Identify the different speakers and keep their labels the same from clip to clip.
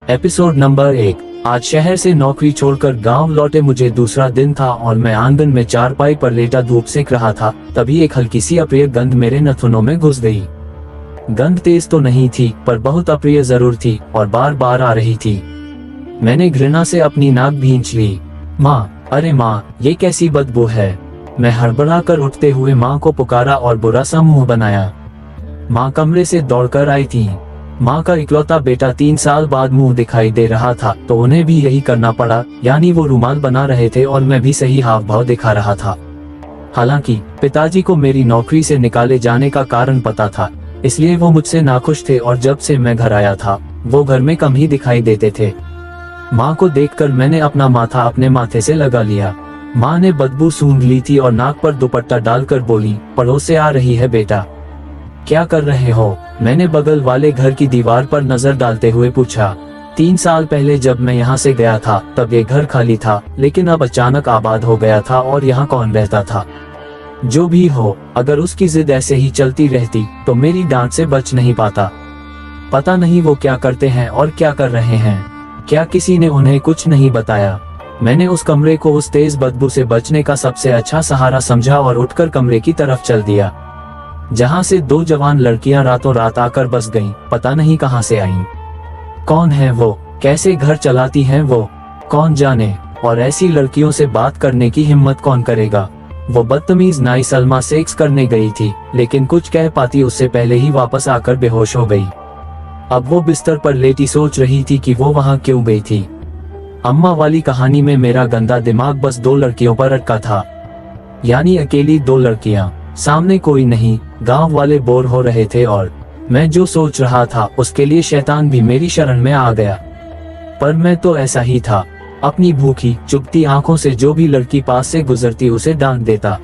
Speaker 1: Episode number 1। आज शहर से नौकरी छोड़कर गांव लौटे मुझे दूसरा दिन था और मैं आंगन में चारपाई पर लेटा धूप सेक रहा था। तभी एक हल्की सी अप्रिय गंध मेरे नाखूनों में घुस गई। गंध तेज तो नहीं थी पर बहुत अप्रिय जरूर थी और बार बार आ रही थी। मैंने घृणा से अपनी नाक भींच ली। माँ, अरे माँ, ये कैसी बदबू है। मैं हड़बड़ाकर उठते हुए माँ को पुकारा और बुरा सा मुंह बनाया। माँ कमरे से दौड़कर आई थी। माँ का इकलौता बेटा 3 साल बाद मुंह दिखाई दे रहा था तो उन्हें भी यही करना पड़ा, यानी वो रुमाल बना रहे थे और मैं भी सही हाव भाव दिखा रहा था। हालांकि पिताजी को मेरी नौकरी से निकाले जाने का कारण पता था, इसलिए वो मुझसे नाखुश थे और जब से मैं घर आया था वो घर में कम ही दिखाई देते थे। माँ को देखकर मैंने अपना माथा अपने माथे से लगा लिया। माँ ने बदबू सूंघ ली थी और नाक पर दुपट्टा डालकर बोली, पड़ोस से आ रही है बेटा। क्या कर रहे हो? मैंने बगल वाले घर की दीवार पर नजर डालते हुए पूछा। 3 साल पहले जब मैं यहाँ से गया था तब ये घर खाली था, लेकिन अब अचानक आबाद हो गया था और यहाँ कौन रहता था। जो भी हो, अगर उसकी जिद ऐसे ही चलती रहती तो मेरी डांट से बच नहीं पाता। पता नहीं वो क्या करते हैं और क्या कर रहे हैं। क्या किसी ने उन्हें कुछ नहीं बताया? मैंने उस कमरे को उस तेज बदबू से बचने का सबसे अच्छा सहारा समझा और उठकर कमरे की तरफ चल दिया, जहां से 2 जवान लड़कियां रातों रात आकर बस गईं। पता नहीं कहां से आईं। कौन है वो? कैसे घर चलाती हैं वो? कौन जाने। और ऐसी लड़कियों से बात करने की हिम्मत कौन करेगा। वो बदतमीज नाई सलमा सेक्स करने गई थी, लेकिन कुछ कह पाती उससे पहले ही वापस आकर बेहोश हो गई। अब वो बिस्तर पर लेटी सोच रही थी कि वो वहां क्यों गई थी। अम्मा वाली कहानी में मेरा गंदा दिमाग बस 2 लड़कियों पर अटका था, यानी अकेली 2 लड़कियां, सामने कोई नहीं। गांव वाले बोर हो रहे थे और मैं जो सोच रहा था उसके लिए शैतान भी मेरी शरण में आ गया। पर मैं तो ऐसा ही था, अपनी भूखी चुभती आंखों से जो भी लड़की पास से गुजरती उसे डांट देता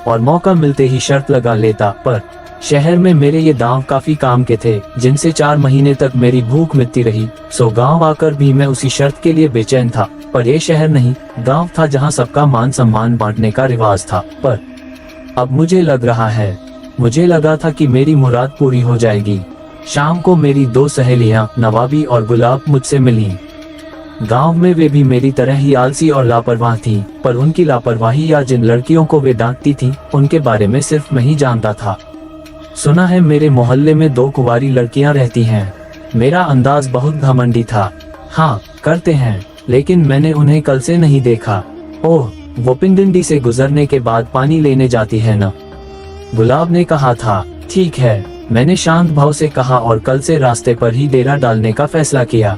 Speaker 1: और मौका मिलते ही शर्त लगा लेता। पर शहर में मेरे ये दांव काफी काम के थे, जिनसे 4 महीने तक मेरी भूख मिटती रही। सो गांव आकर भी मैं उसी शर्त के लिए बेचैन था। पर ये शहर नहीं, गांव था जहां सबका मान सम्मान बांटने का रिवाज था। पर अब मुझे लगा था कि मेरी मुराद पूरी हो जाएगी। शाम को मेरी 2 सहेलियां नवाबी और गुलाब मुझसे मिली। गांव में वे भी मेरी तरह ही आलसी और लापरवाह थीं, पर उनकी लापरवाही या जिन लड़कियों को वे डांटती थीं उनके बारे में सिर्फ मैं ही जानता था। सुना है मेरे मोहल्ले में 2 कुंवारी लड़कियां रहती हैं। मेरा अंदाज बहुत घमंडी था। हाँ, करते हैं, लेकिन मैंने उन्हें कल से नहीं देखा। ओह, वो पिंडंडी से गुजरने के बाद पानी लेने जाती है न? गुलाब ने कहा था। ठीक है, मैंने शांत भाव से कहा और कल से रास्ते पर ही डेरा डालने का फैसला किया।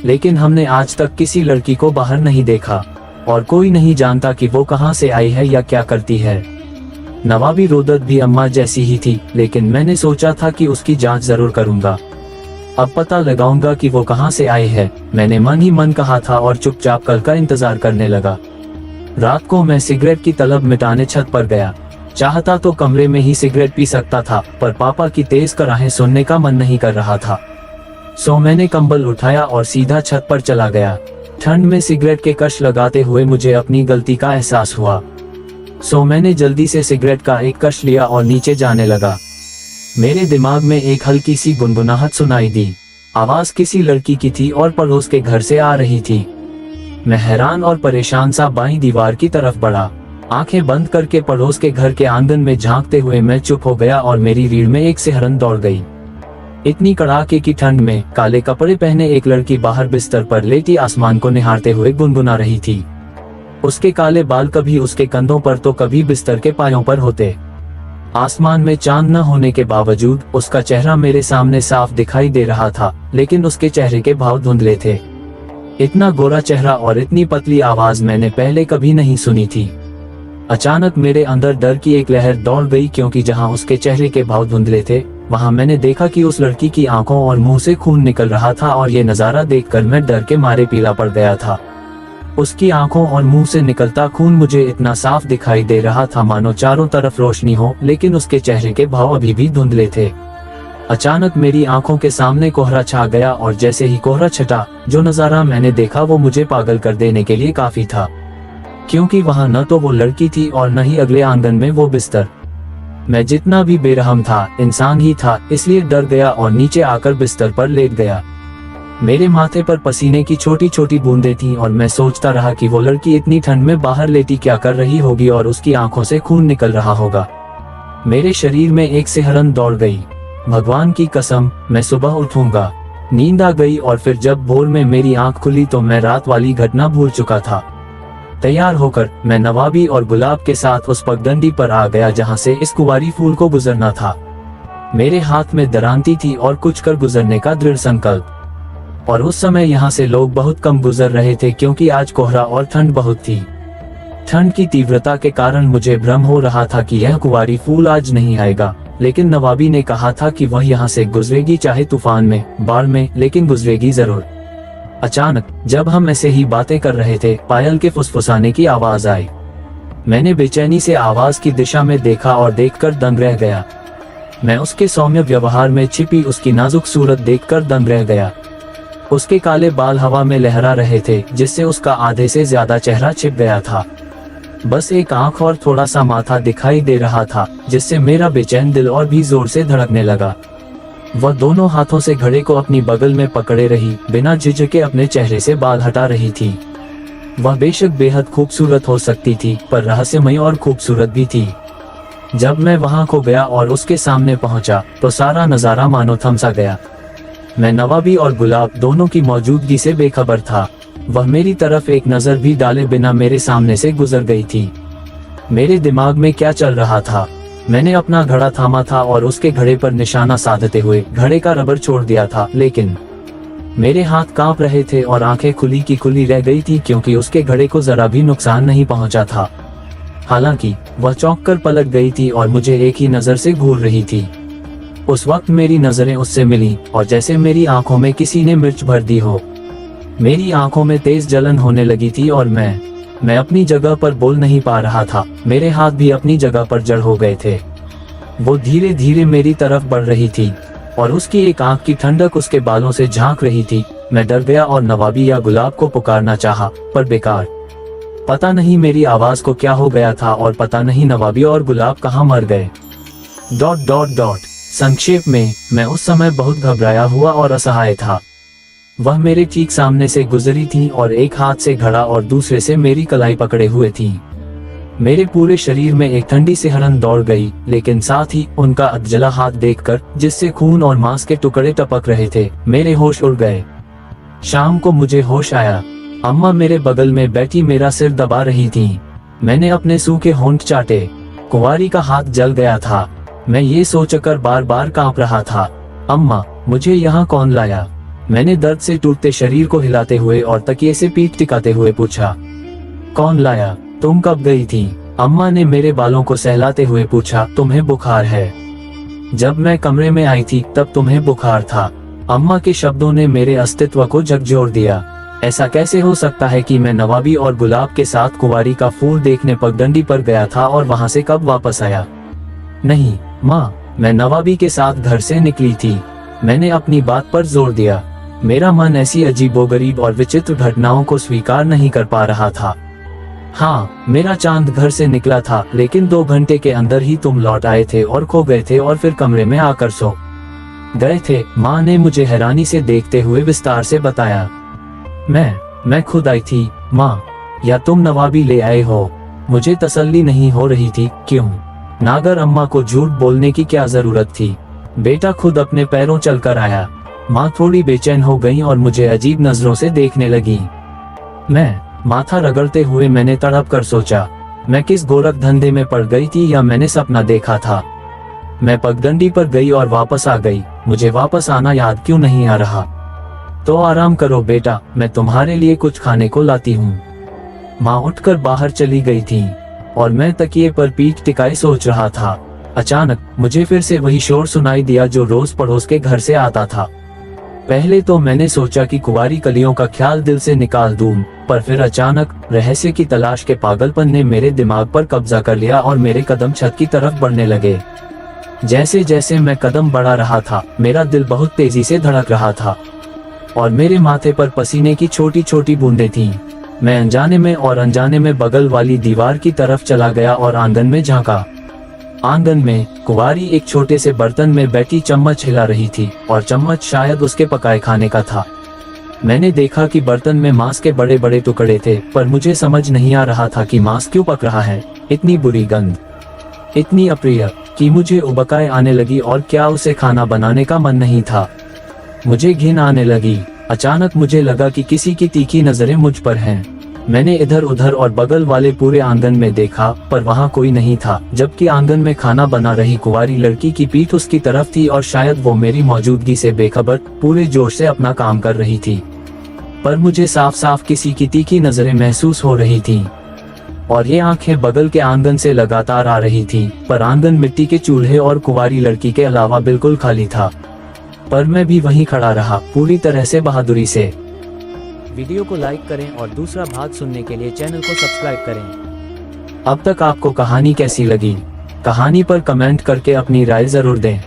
Speaker 1: लेकिन हमने आज तक किसी लड़की को बाहर नहीं देखा और कोई नहीं जानता कि वो कहां से आई है या क्या करती है। नवाबी रोदत भी अम्मा जैसी ही थी, लेकिन मैंने सोचा था कि उसकी जांच जरूर करूंगा। अब पता लगाऊंगा कि वो कहां से आई है, मैंने मन ही मन कहा था और चुपचाप कल का इंतजार करने लगा। रात को मैं सिगरेट की तलब मिटाने छत पर गया। चाहता तो कमरे में ही सिगरेट पी सकता था, पर पापा की तेज कराहें सुनने का मन नहीं कर रहा था। सो मैंने कंबल उठाया और सीधा छत पर चला गया। ठंड में सिगरेट के कश लगाते हुए मुझे अपनी गलती का एहसास हुआ। सो मैंने जल्दी से सिगरेट का एक कश लिया और नीचे जाने लगा। मेरे दिमाग में एक हल्की सी गुनगुनाहट सुनाई दी। आवाज किसी लड़की की थी और पड़ोस के घर से आ रही थी। मैं हैरान और परेशान सा बाईं दीवार की तरफ बढ़ा। आंखें बंद करके पड़ोस के घर के आंगन में झांकते हुए मैं चुप हो गया और मेरी रीढ़ में एक सिहरन दौड़ गई। इतनी कड़ाके की ठंड में काले कपड़े पहने एक लड़की बाहर बिस्तर पर लेटी आसमान को निहारते हुए गुनगुना रही थी। उसके काले बाल कभी उसके कंधों पर तो कभी बिस्तर के पायों पर होते। आसमान में चांद न होने के बावजूद उसका चेहरा मेरे सामने साफ दिखाई दे रहा था, लेकिन उसके चेहरे के भाव धुंधले थे। इतना गोरा चेहरा और इतनी पतली आवाज मैंने पहले कभी नहीं सुनी थी। अचानक मेरे अंदर डर की एक लहर दौड़ गई, क्योंकि जहां उसके चेहरे के भाव धुंधले थे वहां मैंने देखा कि उस लड़की की आंखों और मुंह से खून निकल रहा था और ये नजारा देखकर मैं डर के मारे पीला पड़ गया था। उसकी आंखों और मुंह से निकलता खून मुझे इतना साफ दिखाई दे रहा था मानो चारों तरफ रोशनी हो, लेकिन उसके चेहरे के भाव अभी भी धुंधले थे। अचानक मेरी आंखों के सामने कोहरा छा गया और जैसे ही कोहरा छटा, जो नजारा मैंने देखा वो मुझे पागल कर देने के लिए काफी था, क्योंकि वहां न तो वो लड़की थी और न ही अगले आंगन में वो बिस्तर। मैं जितना भी बेरहम था, इंसान ही था, इसलिए डर गया और नीचे आकर बिस्तर पर लेट गया। मेरे माथे पर पसीने की छोटी छोटी बूंदें थीं और मैं सोचता रहा कि वो लड़की इतनी ठंड में बाहर लेटी क्या कर रही होगी और उसकी आंखों से खून निकल रहा होगा। मेरे शरीर में एक सिहरन दौड़ गई। भगवान की कसम, मैं सुबह उठूंगा। नींद आ गई और फिर जब भोर में मेरी आंख खुली तो मैं रात वाली घटना भूल चुका था। तैयार होकर मैं नवाबी और गुलाब के साथ उस पगडंडी पर आ गया जहां से इस कुंवारी फूल को गुजरना था। मेरे हाथ में दरांती थी और कुछ कर गुजरने का दृढ़ संकल्प। और उस समय यहाँ से लोग बहुत कम गुजर रहे थे क्योंकि आज कोहरा और ठंड बहुत थी। ठंड की तीव्रता के कारण मुझे भ्रम हो रहा था कि यह कुंवारी फूल आज नहीं आएगा, लेकिन नवाबी ने कहा था कि वह यहाँ से गुजरेगी, चाहे तूफान में, बाढ़ में, लेकिन गुजरेगी जरूर। अचानक जब हम ऐसे ही बातें कर रहे थे, पायल के फुसफुसाने की आवाज आई। मैंने बेचैनी से आवाज की दिशा में देखा और देखकर दंग रह गया। मैं उसके सौम्य व्यवहार में छिपी उसकी नाजुक सूरत देखकर दंग रह गया। उसके काले बाल हवा में लहरा रहे थे, जिससे उसका आधे से ज्यादा चेहरा छिप गया था। बस एक आंख और थोड़ा सा माथा दिखाई दे रहा था, जिससे मेरा बेचैन दिल और भी जोर से धड़कने लगा। वह दोनों हाथों से घड़े को अपनी बगल में पकड़े रही, बिना झिझके अपने चेहरे से बाल हटा रही थी। वह बेशक बेहद खूबसूरत हो सकती थी, पर रहस्यमयी और खूबसूरत भी थी। जब मैं वहां को गया और उसके सामने पहुंचा तो सारा नजारा मानो थम सा गया। मैं नवाबी और गुलाब दोनों की मौजूदगी से बेखबर था। वह मेरी तरफ एक नजर भी डाले बिना मेरे सामने से गुजर गई थी। मेरे दिमाग में क्या चल रहा था? मैंने अपना घड़ा थामा था और उसके घड़े पर निशाना साधते हुए घड़े का रबर छोड़ दिया था, लेकिन मेरे हाथ कांप रहे थे और आंखें खुली की खुली रह गई थी क्योंकि उसके घड़े को जरा भी नुकसान नहीं पहुंचा था। हालांकि वह चौंक कर पलट गई थी और मुझे एक ही नजर से घूर रही थी। उस वक्त मेरी नजरें उससे मिली और जैसे मेरी आंखों में किसी ने मिर्च भर दी हो। मेरी आंखों में तेज जलन होने लगी थी और मैं अपनी जगह पर बोल नहीं पा रहा था। मेरे हाथ भी अपनी जगह पर जड़ हो गए थे। वो धीरे धीरे मेरी तरफ बढ़ रही थी और उसकी एक आंख की ठंडक उसके बालों से झांक रही थी। मैं डर गया और नवाबी या गुलाब को पुकारना चाहा, पर बेकार। पता नहीं मेरी आवाज को क्या हो गया था और पता नहीं नवाबी और गुलाब कहाँ मर गए। ... संक्षेप में, मैं उस समय बहुत घबराया हुआ और असहाय था। वह मेरे ठीक सामने से गुजरी थी और एक हाथ से घड़ा और दूसरे से मेरी कलाई पकड़े हुए थी। मेरे पूरे शरीर में एक ठंडी सिहरन दौड़ गई, लेकिन साथ ही उनका अधजला हाथ देखकर, जिससे खून और मांस के टुकड़े टपक रहे थे, मेरे होश उड़ गए। शाम को मुझे होश आया। अम्मा मेरे बगल में बैठी मेरा सिर दबा रही थी। मैंने अपने सूखे होंठ चाटे। कुंवारी का हाथ जल गया था। मैं ये सोचकर बार बार कांप रहा था, अम्मा, मुझे यहाँ कौन लाया? मैंने दर्द से टूटते शरीर को हिलाते हुए और तकिए से पीठ टिकाते हुए पूछा। कौन लाया? तुम कब गई थी? अम्मा ने मेरे बालों को सहलाते हुए पूछा। तुम्हें बुखार है? जब मैं कमरे में आई थी तब तुम्हें बुखार था। अम्मा के शब्दों ने मेरे अस्तित्व को झकझोर दिया। ऐसा कैसे हो सकता है कि मैं नवाबी और गुलाब के साथ कुंवारी का फूल देखने पगडंडी पर गया था और वहां से कब वापस आया? नहीं माँ, मैं नवाबी के साथ घर से निकली थी। मैंने अपनी बात पर जोर दिया। मेरा मन ऐसी अजीबोगरीब और विचित्र घटनाओं को स्वीकार नहीं कर पा रहा था। हाँ, मेरा चांद घर से निकला था, लेकिन 2 घंटे के अंदर ही तुम लौट आए थे और खो गए थे और फिर कमरे में आकर सो गए थे। माँ ने मुझे हैरानी से देखते हुए विस्तार से बताया। मैं खुद आई थी माँ, या तुम नवाबी ले आए हो? मुझे तसल्ली नहीं हो रही थी। क्यों? नागर अम्मा को झूठ बोलने की क्या जरूरत थी? बेटा खुद अपने पैरों चलकर आया। माँ थोड़ी बेचैन हो गई और मुझे अजीब नजरों से देखने लगी। मैं माथा रगड़ते हुए मैंने तड़प कर सोचा, मैं किस गोरख धंधे में पड़ गई थी या मैंने सपना देखा था? मैं पगडंडी पर गई और वापस आ गई। मुझे वापस आना याद क्यों नहीं आ रहा? तो आराम करो बेटा, मैं तुम्हारे लिए कुछ खाने को लाती हूँ। माँ उठकर बाहर चली गई थी और मैं तकिए पर पीठ टिकाए सोच रहा था। अचानक मुझे फिर से वही शोर सुनाई दिया जो रोज पड़ोस के घर से आता था। पहले तो मैंने सोचा कि कुंवारी कलियों का ख्याल दिल से निकाल दूं, पर फिर अचानक रहस्य की तलाश के पागलपन ने मेरे दिमाग पर कब्जा कर लिया और मेरे कदम छत की तरफ बढ़ने लगे। जैसे जैसे मैं कदम बढ़ा रहा था, मेरा दिल बहुत तेजी से धड़क रहा था और मेरे माथे पर पसीने की छोटी छोटी बूंदें थीं। मैं अनजाने में और अनजाने में बगल वाली दीवार की तरफ चला गया और आंगन में झांका। आंगन में कुंवारी एक छोटे से बर्तन में बैठी चम्मच हिला रही थी और चम्मच शायद उसके पकाए खाने का था। मैंने देखा कि बर्तन में मांस के बड़े बड़े टुकड़े थे, पर मुझे समझ नहीं आ रहा था कि मांस क्यों पक रहा है। इतनी बुरी गंध, इतनी अप्रिय कि मुझे उबकाई आने लगी और क्या उसे खाना बनाने का मन नहीं था। मुझे घिन आने लगी। अचानक मुझे लगा कि किसी की तीखी नजरें मुझ पर हैं। मैंने इधर उधर और बगल वाले पूरे आंगन में देखा, पर वहाँ कोई नहीं था, जबकि आंगन में खाना बना रही कुंवारी लड़की की पीठ उसकी तरफ थी और शायद वो मेरी मौजूदगी से बेखबर पूरे जोश से अपना काम कर रही थी। पर मुझे साफ साफ किसी की तीखी नजरें महसूस हो रही थीं। और ये आंखें बगल के आंगन से लगातार आ रही थी, पर आंगन मिट्टी के चूल्हे और कुंवारी लड़की के अलावा बिल्कुल खाली था। पर मैं भी वहीं खड़ा रहा, पूरी तरह से बहादुरी से। वीडियो को लाइक करें और दूसरा भाग सुनने के लिए चैनल को सब्सक्राइब करें। अब तक आपको कहानी कैसी लगी? कहानी पर कमेंट करके अपनी राय जरूर दें।